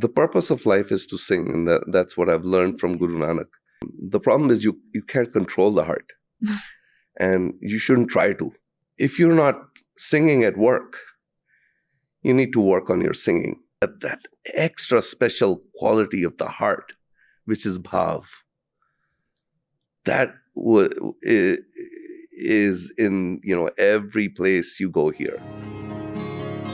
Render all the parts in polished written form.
The purpose of life is to sing, and that's what I've learned from Guru Nanak. The problem is you can't control the heart, and you shouldn't try to. If you're not singing at work, you need to work on your singing. That extra special quality of the heart, which is bhav, that is in every place you go here.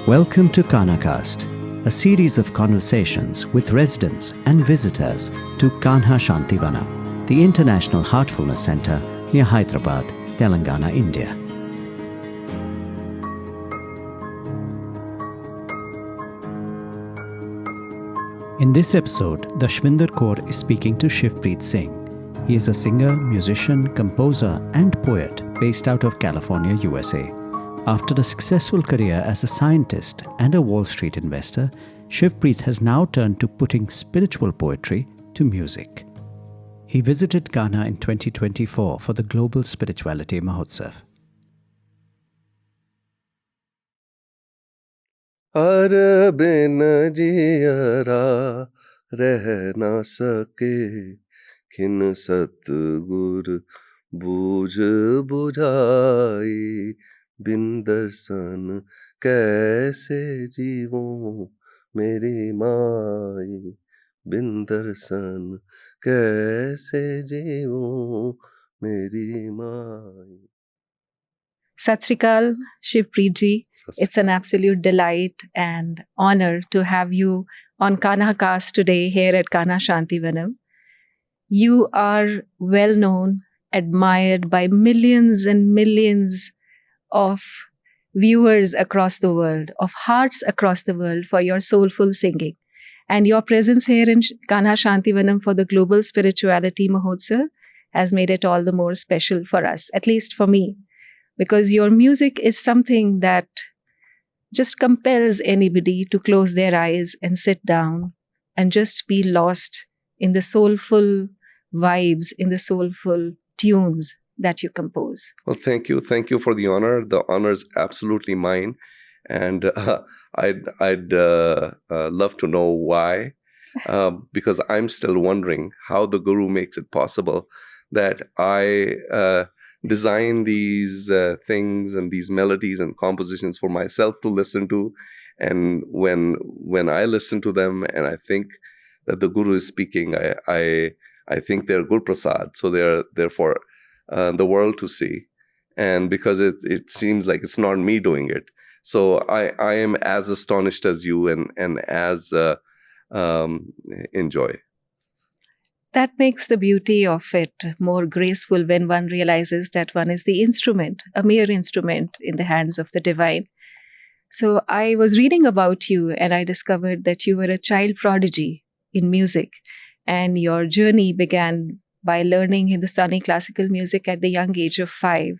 Welcome to Kanhacast, a series of conversations with residents and visitors to Kanha Shantivanam, the International Heartfulness Center near Hyderabad, Telangana, India. In this episode, the Shvinder Kaur is speaking to Shivpreet Singh. He is a singer, musician, composer, and poet based out of California, USA. After a successful career as a scientist and a Wall Street investor, Shivpreet has now turned to putting spiritual poetry to music. He visited Ghana in 2024 for the Global Spirituality Mahotsav. हर बिन जियरा रह ना सके खिन सतगुर बूझ बुझाई बिन दर्शन कैसे जीवों मेरी माई बिन दर्शन कैसे जीवों मेरी माई. Sat Sri Akal, Shivpreet ji. It's an absolute delight and honor to have you on Kanhacast today here at Kanha Shantivanam. You are well known, admired by millions and millions of viewers across the world, of hearts across the world for your soulful singing. And your presence here in Kanha Shantivanam for the Global Spirituality Mahotsav has made it all the more special for us, at least for me. Because your music is something that just compels anybody to close their eyes and sit down and just be lost in the soulful vibes, in the soulful tunes that you compose. Well, thank you. Thank you for the honor. The honor is absolutely mine. And I'd love to know why, because I'm still wondering how the Guru makes it possible that I design these things and these melodies and compositions for myself to listen to, and when I listen to them and I think that the Guru is speaking, I think they're Guru Prasad, so they're for the world to see, and because it seems like it's not me doing it, so I am as astonished as you and as enjoy. That makes the beauty of it more graceful when one realizes that one is the instrument, a mere instrument in the hands of the divine. So I was reading about you and I discovered that you were a child prodigy in music, and your journey began by learning Hindustani classical music at the young age of 5.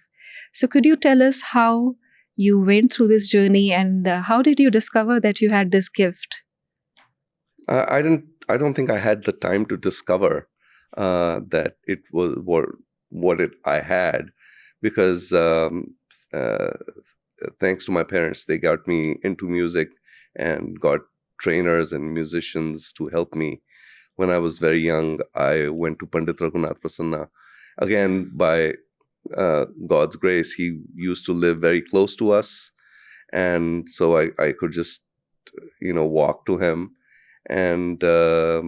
So could you tell us how you went through this journey and how did you discover that you had this gift? I don't think I had the time to discover that it was what I had, because thanks to my parents, they got me into music and got trainers and musicians to help me. When I was very young, I went to Pandit Raghunath Prasanna. Again, by God's grace, he used to live very close to us, and so I could just walk to him. And I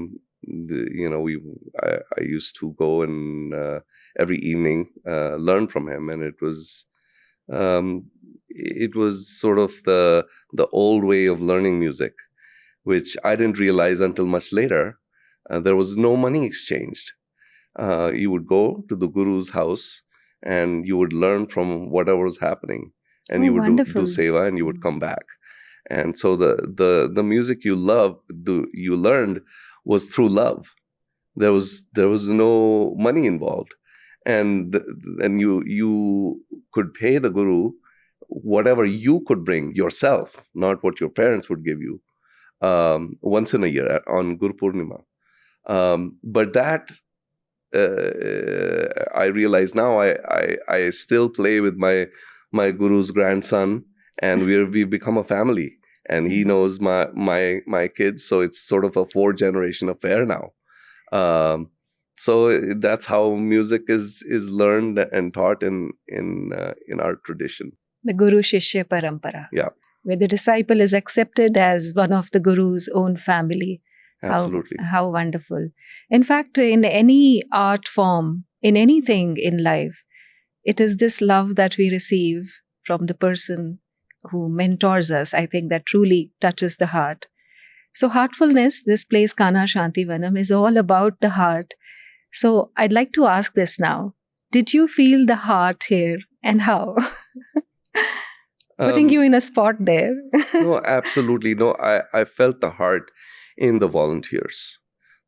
used to go and every evening learn from him, and it was sort of the old way of learning music, which I didn't realize until much later. There was no money exchanged. You would go to the Guru's house and you would learn from whatever was happening, and you would do seva, and you would come back. And so the music you learned was through love. There was no money involved, and you could pay the Guru whatever you could bring yourself, not what your parents would give you, once in a year on Guru Purnima. But that I realize now. I still play with my Guru's grandson, and we've become a family. and he knows my kids. So it's sort of a 4-generation affair now. So that's how music is learned and taught in our tradition. The Guru Shishya Parampara. Yeah. Where the disciple is accepted as one of the Guru's own family. Absolutely. How wonderful. In fact, in any art form, in anything in life, it is this love that we receive from the person who mentors us, I think, that truly touches the heart. So Heartfulness, this place Kanha Shantivanam, is all about the heart. So I'd like to ask this now. Did you feel the heart here, and how? Putting you in a spot there. No, absolutely. No, I felt the heart in the volunteers.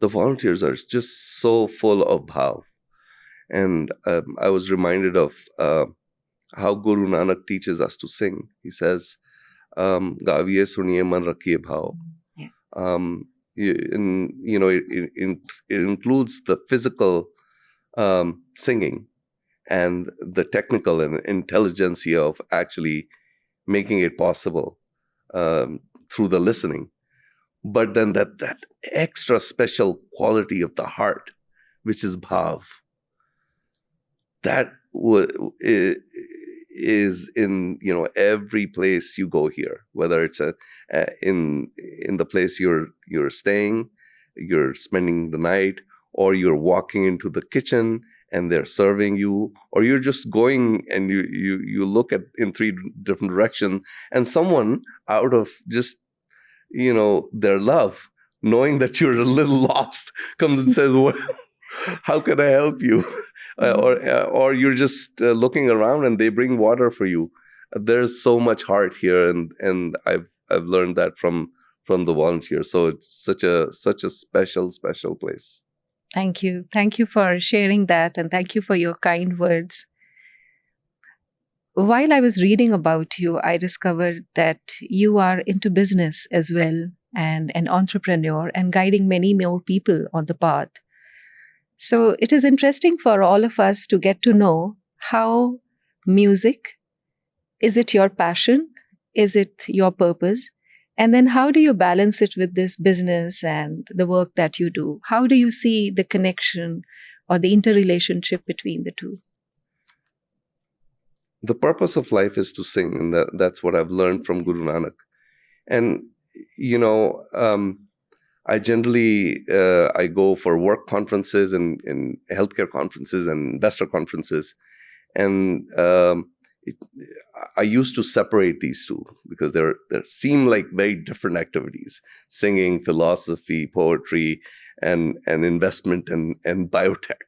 The volunteers are just so full of bhav. And I was reminded of how Guru Nanak teaches us to sing. He says, Gaviye suniye man rakhiye bhav. It includes the physical singing and the technical and intelligentsia of actually making it possible through the listening. But then that extra special quality of the heart, which is bhav, that is in every place you go here, whether it's in the place you're staying, you're spending the night, or you're walking into the kitchen and they're serving you, or you're just going and you look at in 3 different directions, and someone out of just their love, knowing that you're a little lost, comes and says, "What? How can I help you?" Or you're just looking around and they bring water for you. There's so much heart here, and I've learned that from the volunteers. So it's such a special place. Thank you for sharing that, and thank you for your kind words. While I was reading about you, I discovered that you are into business as well, and an entrepreneur, and guiding many more people on the path. So it is interesting for all of us to get to know how music, is it your passion? Is it your purpose? And then how do you balance it with this business and the work that you do? How do you see the connection or the interrelationship between the two? The purpose of life is to sing, and that's what I've learned from Guru Nanak. And, I generally, I go for work conferences and healthcare conferences and investor conferences. And I used to separate these two because they seem like very different activities: singing, philosophy, poetry, and investment and biotech.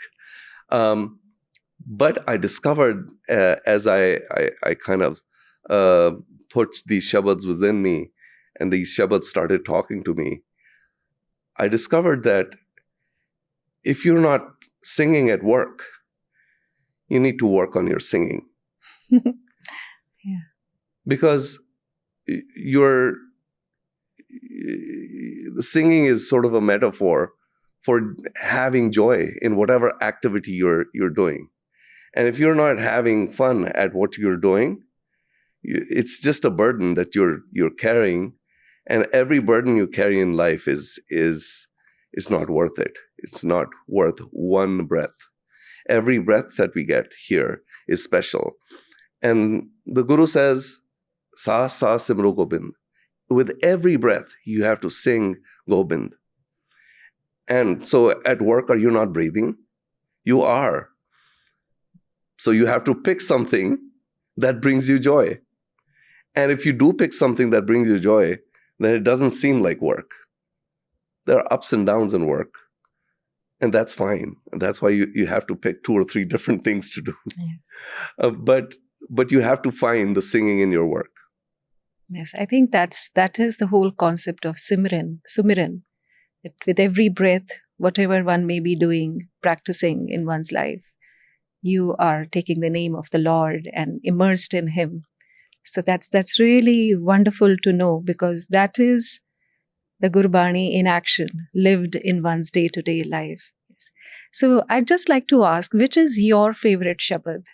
But I discovered as I kind of put these shabads within me, and these shabads started talking to me, I discovered that if you're not singing at work, you need to work on your singing. Yeah. Because the singing is sort of a metaphor for having joy in whatever activity you're doing. And if you're not having fun at what you're doing, it's just a burden that you're carrying. And every burden you carry in life is not worth it. It's not worth one breath. Every breath that we get here is special. And the Guru says, Sa Sa Simro Gobind. With every breath, you have to sing Gobind. And so at work, are you not breathing? You are. So you have to pick something that brings you joy. And if you do pick something that brings you joy, then it doesn't seem like work. There are ups and downs in work. And that's fine. And that's why you have to pick 2 or 3 different things to do. Yes. But you have to find the singing in your work. Yes, I think that is the whole concept of Sumiran. That with every breath, whatever one may be doing, practicing in one's life, you are taking the name of the Lord and immersed in Him. So that's really wonderful to know, because that is the Gurbani in action, lived in one's day-to-day life. Yes. So I'd just like to ask, which is your favorite Shabad?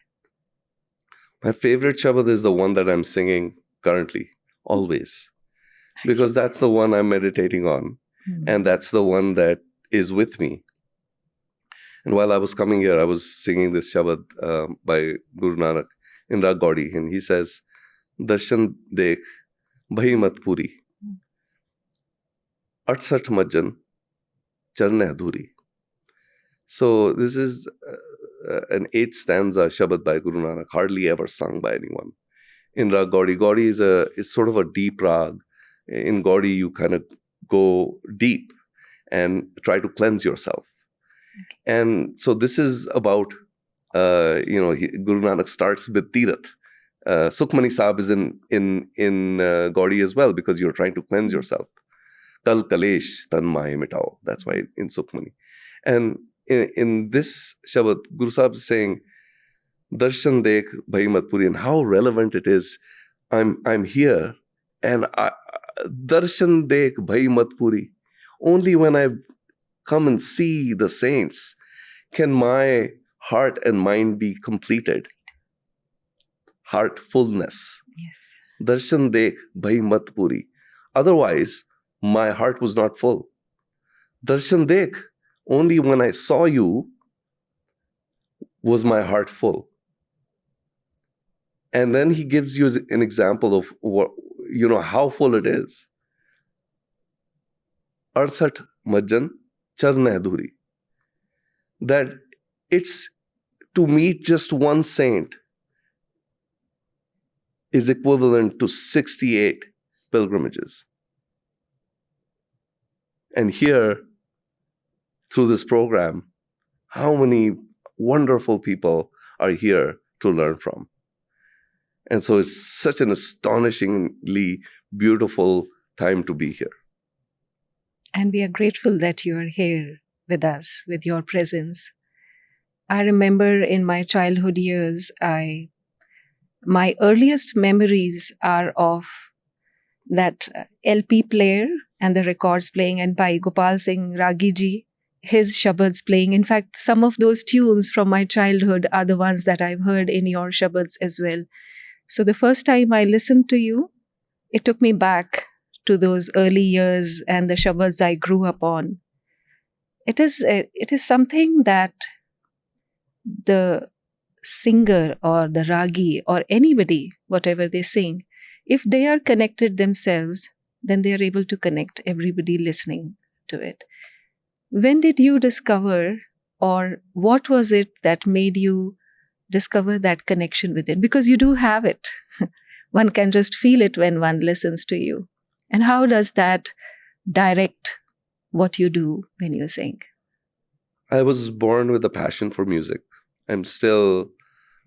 My favorite Shabad is the one that I'm singing currently, always. because that's the one I'm meditating on. And that's the one that is with me. And while I was coming here, I was singing this Shabad by Guru Nanak in Rag Gaudi. And he says, Darshan dekh, bhai mat puri. 68 majjan, charne adhuri. So this is an 8th stanza Shabad by Guru Nanak, hardly ever sung by anyone. In Rag Gaudi, Gaudi is sort of a deep rag. In Gaudi, you kind of go deep and try to cleanse yourself. Okay. And so this is about, Guru Nanak starts with Tirath. Sukhmani Sahib is in Gaudi as well, because you're trying to cleanse yourself. Kal kalesh tan mahe mitao. That's why in Sukhmani. And in this Shabad, Guru Sahib is saying, Darshan dekh bhai mat puri, and how relevant it is. I'm here, and Darshan dekh bhai mat puri. Only when I come and see the saints can my heart and mind be completed. Heartfulness. Yes. Darshan dekh bhai mat puri. Otherwise, my heart was not full. Darshan dekh, only when I saw you was my heart full. And then he gives you an example of what, how full it is. 68 majjan charne adhuri. That it's to meet just one saint is equivalent to 68 pilgrimages. And here, through this program, how many wonderful people are here to learn from. And so it's such an astonishingly beautiful time to be here. And we are grateful that you are here with us, with your presence. I remember in my childhood years, my earliest memories are of that LP player and the records playing, and by Gopal Singh Ragi ji, his shabads playing. In fact, some of those tunes from my childhood are the ones that I've heard in your shabads as well. So the first time I listened to you, it took me back to those early years and the shabads I grew up on. It is something that the singer or the ragi or anybody, whatever they sing, if they are connected themselves, then they are able to connect everybody listening to it. When did you discover, or what was it that made you discover that connection within? Because you do have it. One can just feel it when one listens to you. And how does that direct what you do when you sing? I was born with a passion for music. I'm still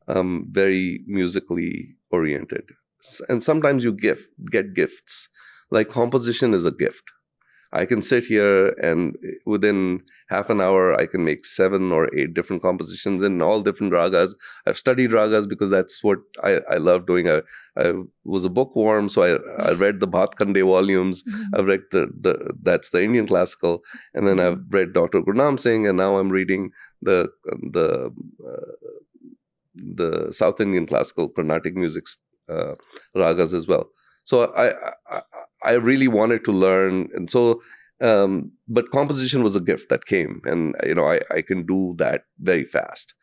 very musically oriented. And sometimes you get gifts. Like composition is a gift. I can sit here and within half an hour, I can make 7 or 8 different compositions in all different ragas. I've studied ragas because that's what I love doing. I was a bookworm, so I read the Bhatkande volumes. Mm-hmm. I've read that's the Indian classical. And then I've read Dr. Gurnam Singh, and now I'm reading the South Indian classical Carnatic music ragas as well. So I really wanted to learn, and so but composition was a gift that came, and I can do that very fast.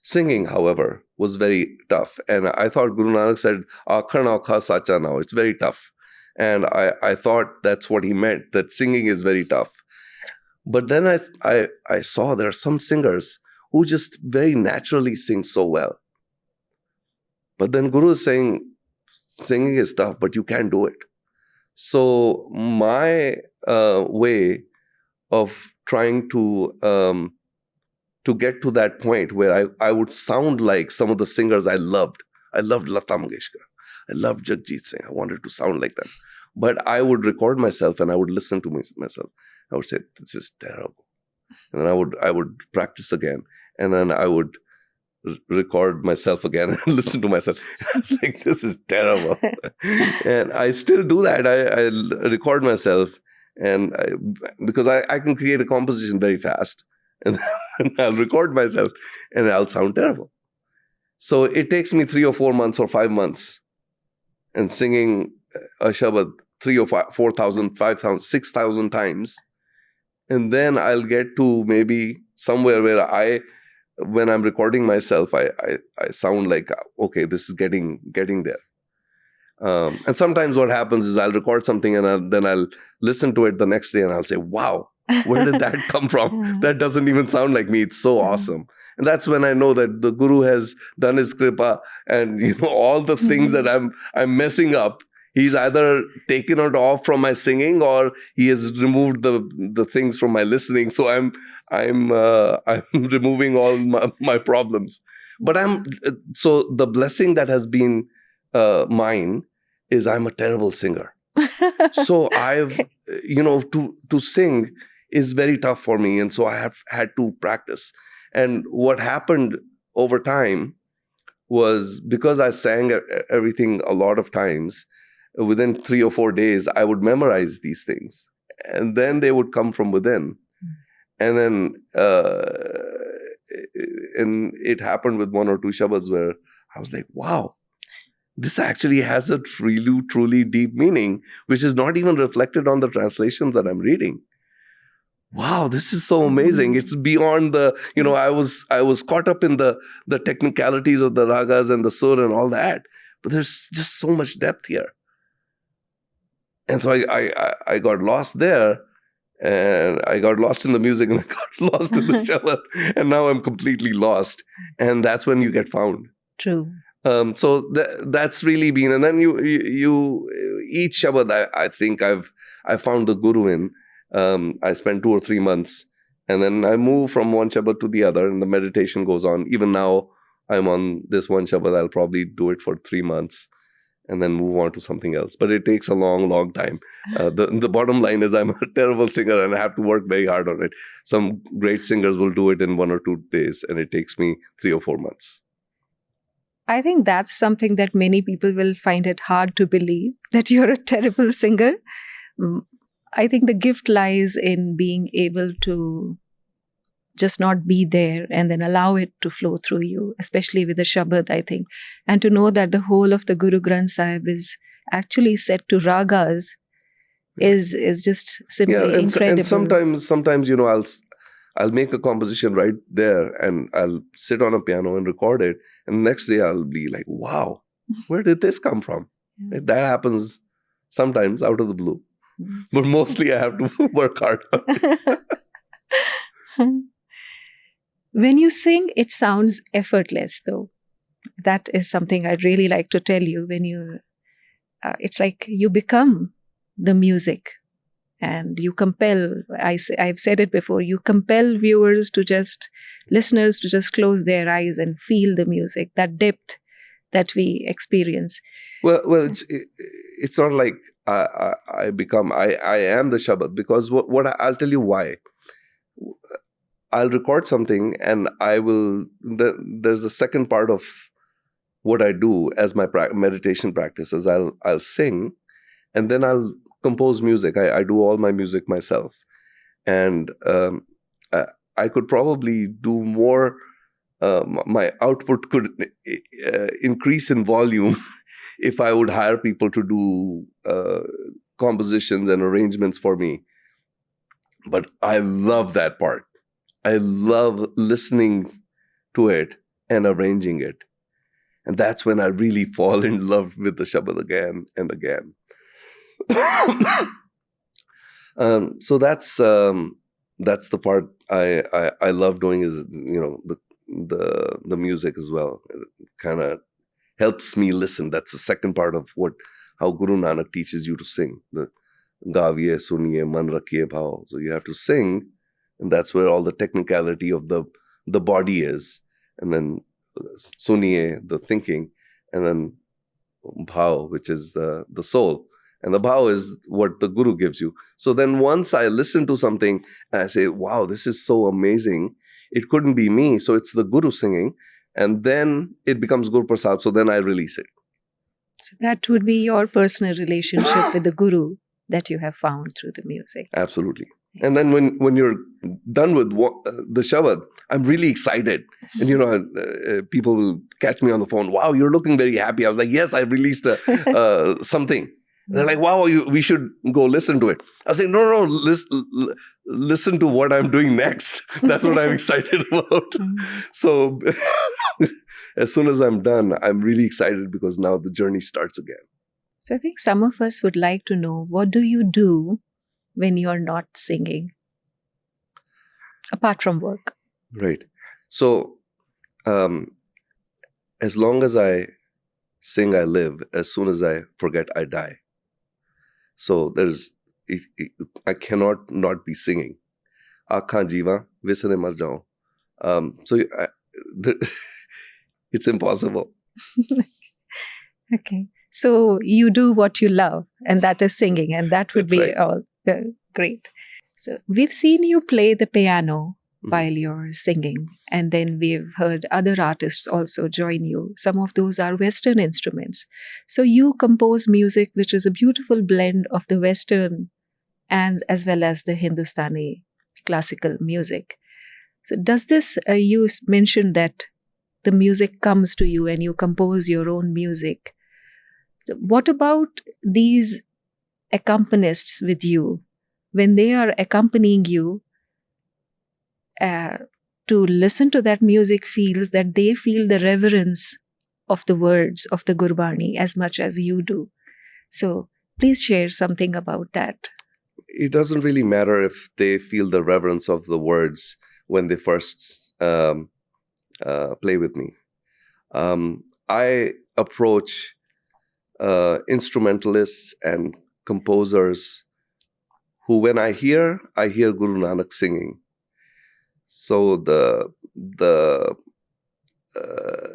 Singing, however, was very tough, and I thought Guru Nanak said "Akhar aukha sacha now." It's very tough, and I thought that's what he meant, that singing is very tough. But then I saw there are some singers who just very naturally sing so well. But then Guru is saying, singing is tough, but you can do it. So my way of trying to get to that point where I would sound like some of the singers I loved. I loved Lata Mangeshkar. I loved Jagjit Singh. I wanted to sound like them. But I would record myself and I would listen to myself. I would say, this is terrible. And then I would practice again. And then I would record myself again and listen to myself. I was like, this is terrible. And I still do that. I record myself, and because I can create a composition very fast, and I'll record myself and I'll sound terrible. So it takes me 3 or 4 months or 5 months, and singing a shabad 3 or 4,000, 5,000, 6,000 times. And then I'll get to maybe somewhere where when I'm recording myself, I sound like, okay, this is getting there. And sometimes what happens is I'll record something and then I'll listen to it the next day and I'll say, wow, where did that come from? That doesn't even sound like me. It's so awesome. And that's when I know that the Guru has done his kripa, and all the things that I'm messing up, he's either taken it off from my singing or he has removed the things from my listening. So I'm removing all my problems. But so the blessing that has been mine is I'm a terrible singer. So I've, to sing is very tough for me. And so I have had to practice. And what happened over time was, because I sang everything a lot of times, within 3 or 4 days, I would memorize these things. And then they would come from within. And then and it happened with 1 or 2 shabads where I was like, wow, this actually has a truly, truly deep meaning, which is not even reflected on the translations that I'm reading. Wow, this is so amazing. It's beyond the, I was caught up in the technicalities of the ragas and the sur and all that. But there's just so much depth here. And so I got lost there, and I got lost in the music, and I got lost in the shabad, and now I'm completely lost. And that's when you get found. True. So that's really been, and then you each shabad I think I found the Guru in. I spent 2 or 3 months, and then I move from one shabad to the other, and the meditation goes on. Even now, I'm on this one shabad. I'll probably do it for 3 months, and then move on to something else. But it takes a long, long time. The bottom line is I'm a terrible singer, and I have to work very hard on it. Some great singers will do it in 1 or 2 days, and it takes me 3 or 4 months. I think that's something that many people will find it hard to believe, that you're a terrible singer. I think the gift lies in being able to just not be there and then allow it to flow through you, especially with the shabad, I think. And to know that the whole of the Guru Granth Sahib is actually set to ragas is just simply incredible. And sometimes I'll make a composition right there, and I'll sit on a piano and record it. And the next day I'll be like, wow, where did this come from? That happens sometimes out of the blue. But mostly I have to work hard on it. When you sing, it sounds effortless, though. That is something I'd really like to tell you. When it's like you become the music, and you compel, I've said it before, you compel listeners to just close their eyes and feel the music, that depth that we experience. Well, it's not like I am the shabad, because I'll tell you why. I'll record something, and there's a second part of what I do as my meditation practices. I'll sing, and then I'll compose music. I do all my music myself, and I could probably do more. My output could increase in volume if I would hire people to do compositions and arrangements for me. But I love that part. I love listening to it and arranging it. And that's when I really fall in love with the shabad again and again. So that's the part I love doing, is the music as well. It kind of helps me listen. That's the second part of how Guru Nanak teaches you to sing. The gaviye, suniye, man rakhiye bhav. So you have to sing, and that's where all the technicality of the body is. And then suniye, the thinking, and then bhav, which is the soul. And the bhav is what the Guru gives you. So then once I listen to something and I say, wow, this is so amazing, it couldn't be me. So it's the Guru singing. And then it becomes Guru Prasad. So then I release it. So that would be your personal relationship with the Guru that you have found through the music. Absolutely. And then when you're done with the shabad, I'm really excited. And, people will catch me on the phone. Wow, you're looking very happy. I was like, yes, I released something. They're like, wow, we should go listen to it. I was like, no, listen to what I'm doing next. That's what I'm excited about. So as soon as I'm done, I'm really excited because now the journey starts again. So I think some of us would like to know, what do you do when you're not singing, apart from work? Right. So as long as I sing, I live. As soon as I forget, I die. So I cannot not be singing. Aakhan jiva, visane mar jaun. It's impossible. Okay. So you do what you love, and that is singing, and that would That's be right. all great. So we've seen you play the piano while you're singing, and then we've heard other artists also join you. Some of those are Western instruments. So you compose music which is a beautiful blend of the Western and as well as the Hindustani classical music. So does this, you mentioned that the music comes to you and you compose your own music. So what about these accompanists with you? When they are accompanying you, to listen to that music feels that they feel the reverence of the words of the Gurbani as much as you do. So please share something about that. It doesn't really matter if they feel the reverence of the words when they first play with me. I approach instrumentalists and composers who, when I hear Guru Nanak singing. So the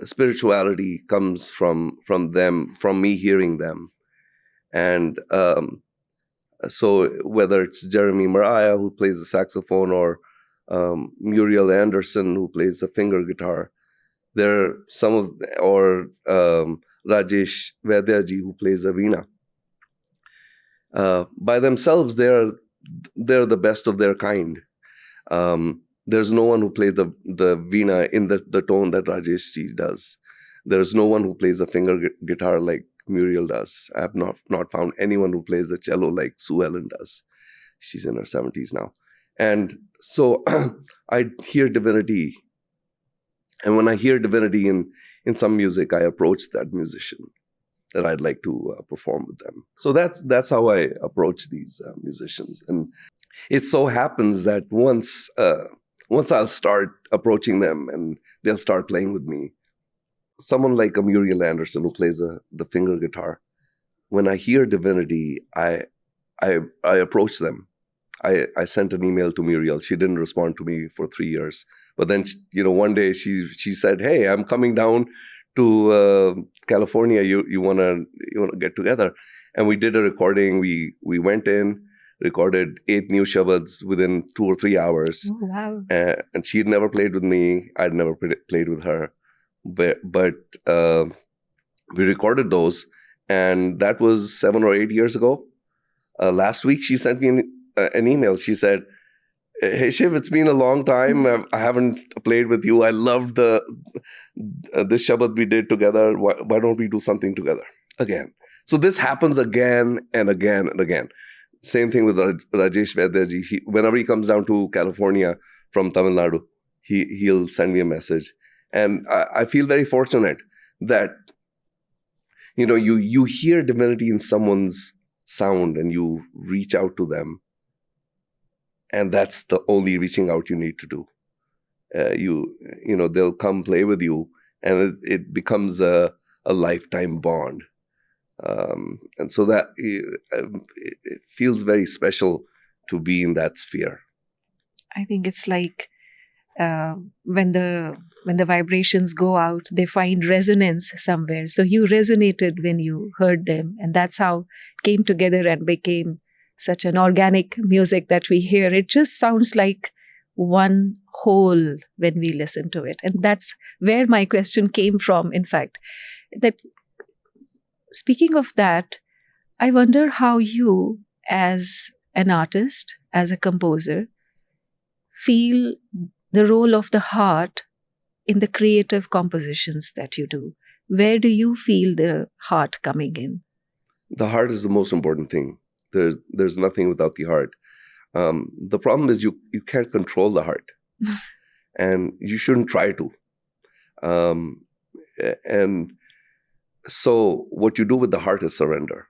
spirituality comes from them, from me hearing them. And so whether it's Jeremy Mariah, who plays the saxophone, or Muriel Anderson, who plays the finger guitar, there are or Rajesh Vaidyaji, who plays the veena. By themselves, they're the best of their kind. There's no one who plays the veena in the tone that Rajesh ji does. There's no one who plays the finger guitar like Muriel does. I have not found anyone who plays the cello like Sue Ellen does. She's in her 70s now. And so I hear divinity. And when I hear divinity in some music, I approach that musician that I'd like to perform with them. So that's how I approach these musicians. And it so happens that once I'll start approaching them and they'll start playing with me, someone like a Muriel Anderson who plays the finger guitar, when I hear divinity, I approach them. I sent an email to Muriel. She didn't respond to me for 3 years. But then, one day she said, "Hey, I'm coming down to California. You wanna get together?" And we did a recording. We went in, recorded 8 new shabads within 2 or 3 hours. Oh, wow. And she'd never played with me. I'd never played with her. But we recorded those, and that was 7 or 8 years ago. Last week, she sent me an email. She said, "Hey Shiv, it's been a long time. I haven't played with you. I loved this Shabad we did together. Why don't we do something together again?" So this happens again and again and again. Same thing with Rajesh Vaidyaji. Whenever he comes down to California from Tamil Nadu, he'll send me a message. And I feel very fortunate that, you hear divinity in someone's sound and you reach out to them. And that's the only reaching out you need to do. They'll come play with you, and it becomes a lifetime bond. And so that it feels very special to be in that sphere. I think it's like when the vibrations go out, they find resonance somewhere. So you resonated when you heard them, and that's how it came together and became such an organic music that we hear. It just sounds like one whole when we listen to it. And that's where my question came from, in fact. That speaking of that, I wonder how you, as an artist, as a composer, feel the role of the heart in the creative compositions that you do. Where do you feel the heart coming in? The heart is the most important thing. There's nothing without the heart. The problem is you can't control the heart, and you shouldn't try to. And so what you do with the heart is surrender.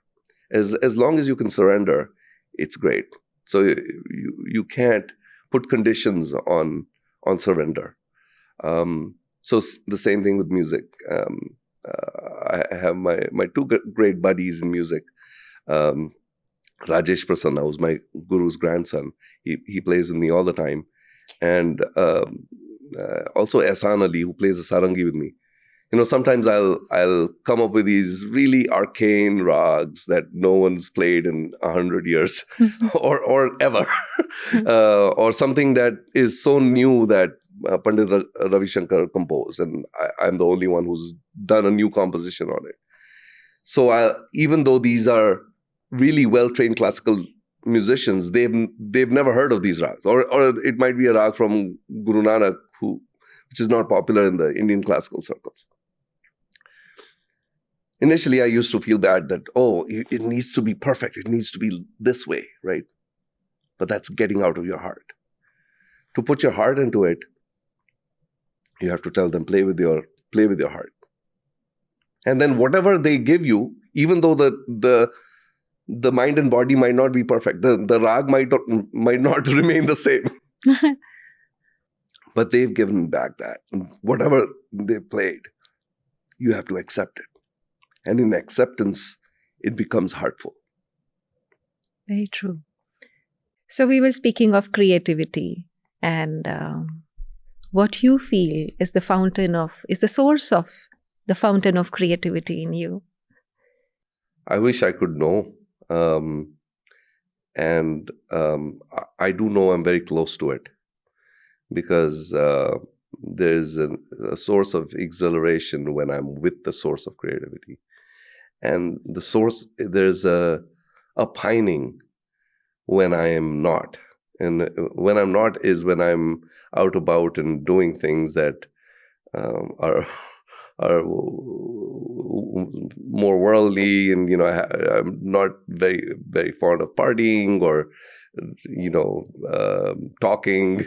As long as you can surrender, it's great. So you can't put conditions on surrender. So the same thing with music. I have my two great buddies in music. Rajesh Prasanna, who's my guru's grandson. He plays with me all the time. And also Ehsan Ali, who plays the sarangi with me. Sometimes I'll come up with these really arcane rags that no one's played in 100 years or ever, or something that is so new that Pandit Ravi Shankar composed, and I'm the only one who's done a new composition on it. So even though these are really well-trained classical musicians, they've never heard of these rags, or it might be a rag from Guru Nanak, which is not popular in the Indian classical circles. Initially, I used to feel bad that, it needs to be perfect. It needs to be this way, right? But that's getting out of your heart. To put your heart into it, you have to tell them, play with your heart. And then whatever they give you, even though the mind and body might not be perfect, the rag might not remain the same. But they've given back that. Whatever they played, you have to accept it. And in acceptance, it becomes heartful. Very true. So we were speaking of creativity, and what you feel is the source of the fountain of creativity in you. I wish I could know. And I do know I'm very close to it, because there's a source of exhilaration when I'm with the source of creativity. And the source, there's a pining when I am not. And when I'm not is when I'm out about and doing things that are more worldly, and I'm not very, very fond of partying or talking.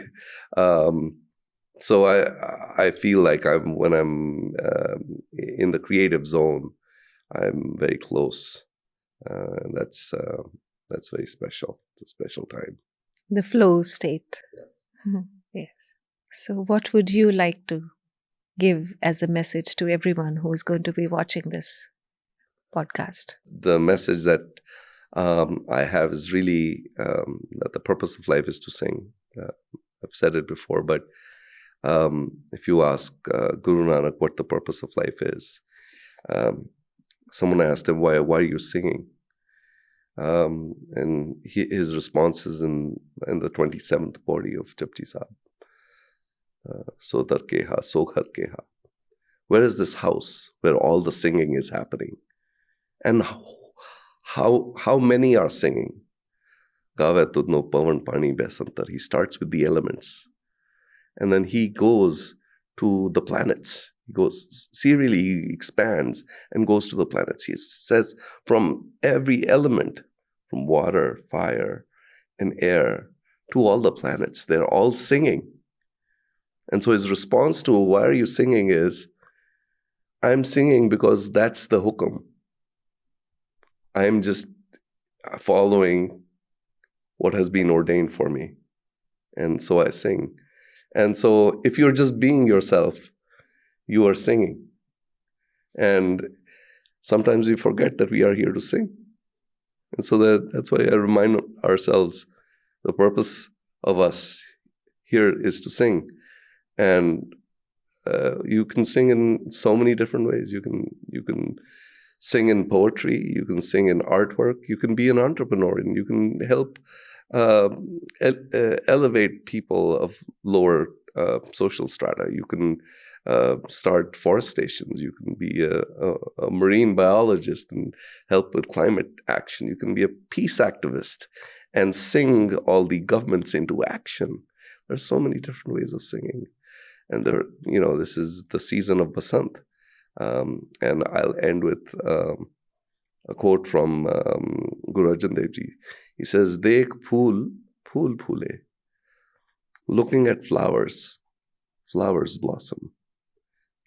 So I feel like when I'm in the creative zone, I'm very close. And that's very special. It's a special time. The flow state. Yeah. Yes. So what would you like to give as a message to everyone who is going to be watching this podcast? The message that I have is really that the purpose of life is to sing. I've said it before, but if you ask Guru Nanak what the purpose of life is, someone asked him, why are you singing? And his response is in the 27th body of Japji Sahib. Sodar keha, soghar keha. Where is this house where all the singing is happening? And how many are singing? Gave tudno pavan pani besantar. He starts with the elements. And then he goes to the planets. He goes, serially, he expands and goes to the planets. He says from every element, from water, fire, and air, to all the planets, they're all singing. And so his response to, why are you singing, is, I'm singing because that's the hukum. I'm just following what has been ordained for me. And so I sing. And so if you're just being yourself, you are singing. And sometimes we forget that we are here to sing. And so that's why I remind ourselves the purpose of us here is to sing. And you can sing in so many different ways. You can sing in poetry, you can sing in artwork, you can be an entrepreneur, and you can help elevate people of lower social strata. You can start forest stations. You can be a marine biologist and help with climate action. You can be a peace activist and sing all the governments into action. There's so many different ways of singing. And this is the season of Basant. And I'll end with a quote from Guru Arjan Dev Ji. He says, "Dekh phool, phool phule." Looking at flowers, flowers blossom.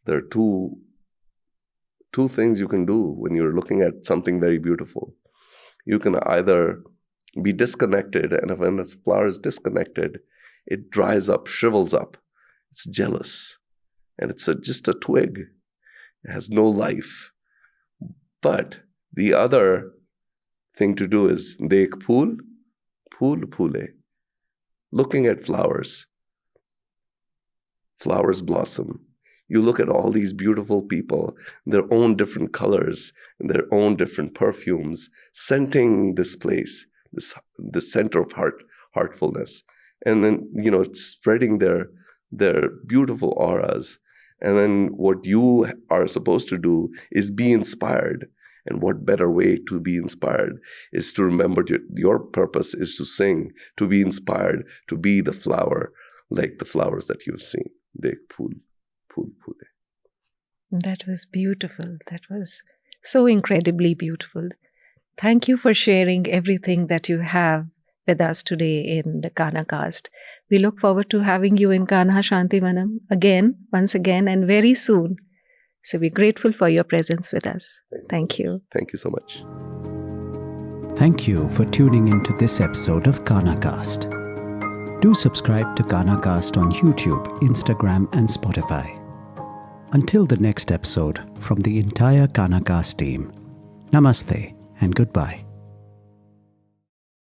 There are two things you can do when you're looking at something very beautiful. You can either be disconnected, and when a flower is disconnected, it dries up, shrivels up. It's jealous, and it's just a twig. It has no life. But the other thing to do is dekh phool, phool phule. Looking at flowers, flowers blossom. You look at all these beautiful people, their own different colors, and their own different perfumes, scenting this place, this center of heartfulness. And then, it's spreading their beautiful auras. And then what you are supposed to do is be inspired. And what better way to be inspired is to remember your purpose is to sing, to be inspired, to be the flower, like the flowers that you've seen. Dekh phool, phool phule. That was beautiful. That was so incredibly beautiful. Thank you for sharing everything that you have with us today in the Kana Cast. We look forward to having you in Kanha Shantivanam once again, and very soon. So we're grateful for your presence with us. Thank you. Thank you so much. Thank you for tuning into this episode of Kana Cast. Do subscribe to Kana Cast on YouTube, Instagram, and Spotify. Until the next episode, from the entire Kana Cast team, namaste and goodbye.